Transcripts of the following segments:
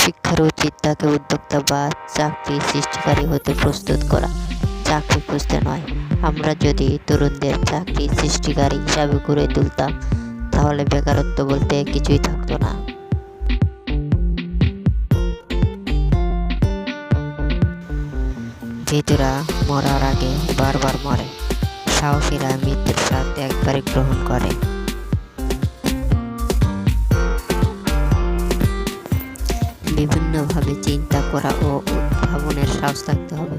শিক্ষার উচিত তাকে উদ্যোক্তা বা চাকরি সৃষ্টিকারী হতে প্রস্তুত করা, চাকরি খুঁজতে নয়। আমরা যদি তরুণদের চাকরি সৃষ্টিকারী হিসাবে গড়ে তুলতাম, তাহলে বেকারত্ব বলতে কিছুই থাকতো না। ভীতুরা মরার আগে বারবার মরে, সাহসীরা মৃত্যুর স্বাদ একবারে গ্রহণ করে। বিভিন্নভাবে চিন্তা করা ও উদ্ভাবনের সাহস থাকতে হবে।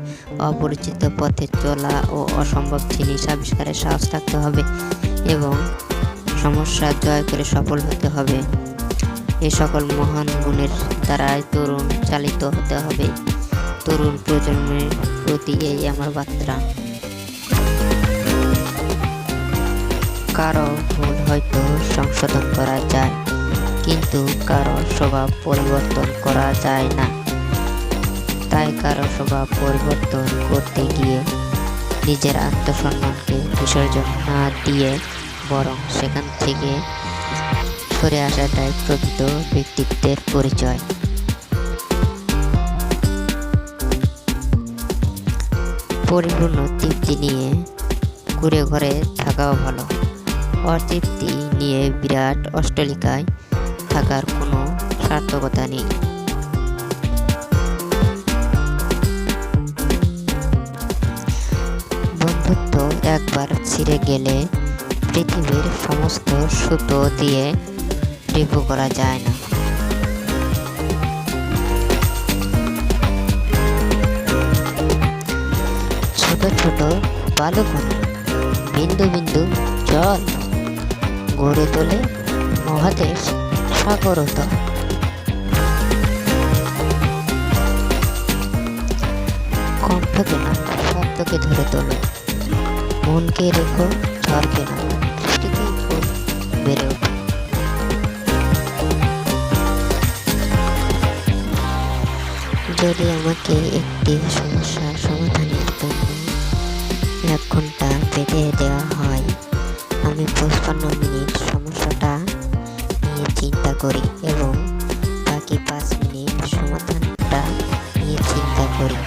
অপরিচিত পথে চলা ও অসম্ভব জিনিস আবিষ্কারের সাহস থাকতে হবে এবং সমস্যা জয় করে সফল হতে হবে। এ সকল মহান গুণের দ্বারাই তরুণ চালিত হতে হবে। তরুণ প্রজন্মের প্রতি এই আমার বার্তা। কারো ভুল হয়তো সংশোধন করা যায়, কিন্তু কারো স্বভাব পরিবর্তন করা যায় না। তাই কারো স্বভাব পরিবর্তন করতে গিয়ে নিজের আত্মসম্মানকে বিসর্জন না দিয়ে বরং সেখান থেকে সরে আসাটাই প্রকৃত ব্যক্তিত্বের পরিচয়। পরিপূর্ণ তৃপ্তি নিয়ে ঘুরে ঘরে থাকাও ভালো। অতৃপ্তি নিয়ে বিরাট অট্টালিকায় থাকার কোনো সার্থকতা নেই। বন্ধুত্ব একবার ছিঁড়ে গেলে পৃথিবীর সমস্ত সুতো দিয়ে রিপু করা যায় না। ছোট ছোট বালুকণা, বিন্দু বিন্দু জল গড়ে তোলে মহাদেশ সাগরতল। কণ্ঠকে না, শব্দকে ধরে তোলো, মনকে রেখো ঝড়কে না, বৃষ্টিতেই ফুল বেড়ে ওঠে। যদি আমাকে একটি সমস্যার সমাধানের জন্য 1 ঘন্টা বেঁধে দেওয়া হয়, আমি 55 মিনিট সমস্যাটা নিয়ে চিন্তা করি এবং বাকি 5 মিনিট সমাধানটা নিয়ে চিন্তা করি।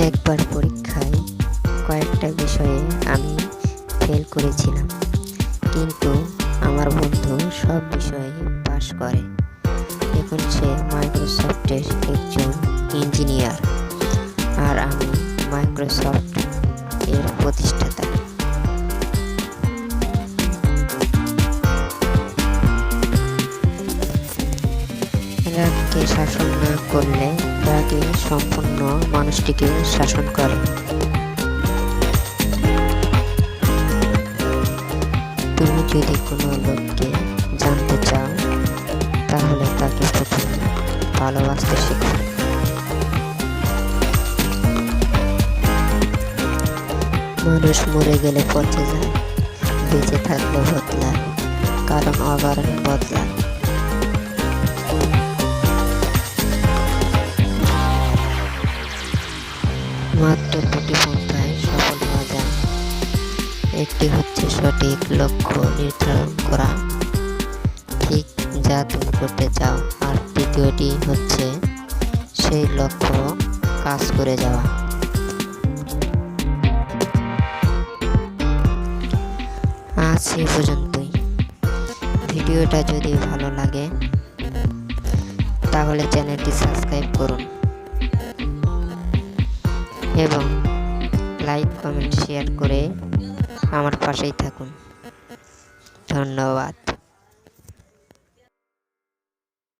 একবার পরীক্ষায় কয়েকটা বিষয়ে আমি ফেল করেছিলাম, কিন্তু আমার বন্ধু সব বিষয়ে পাশ করে। এখন সে মাইক্রোসফটের একজন ইঞ্জিনিয়ার, আর আমি মাইক্রোসফট এর প্রতিষ্ঠাতা। রাগকে শাসন না করলে রাগে সম্পূর্ণ মানুষটিকে শাসন করে। তুমি যদি কোনো লোককে জানতে চাও, তাহলে তাকে প্রথমে ভালোবাসতে শেখো। মানুষ মরে গেলে পচে যায়, বেঁচে থাকলে বদলায়, কারণ অকারণে বদলায়। মাত্র 2টি পন্থায় সফল হওয়া যায়। একটি হচ্ছে সঠিক লক্ষ্য নির্ধারণ করা, ঠিক যা তুমি করতে চাও, আর দ্বিতীয়টি হচ্ছে সেই লক্ষ্য কাজ করে যাওয়া। আজ এ পর্যন্তই। ভিডিওটা যদি ভালো লাগে তাহলে চ্যানেলটি সাবস্ক্রাইব করুন এবং লাইক, কমেন্ট, শেয়ার করে আমার পাশেই থাকুন। ধন্যবাদ।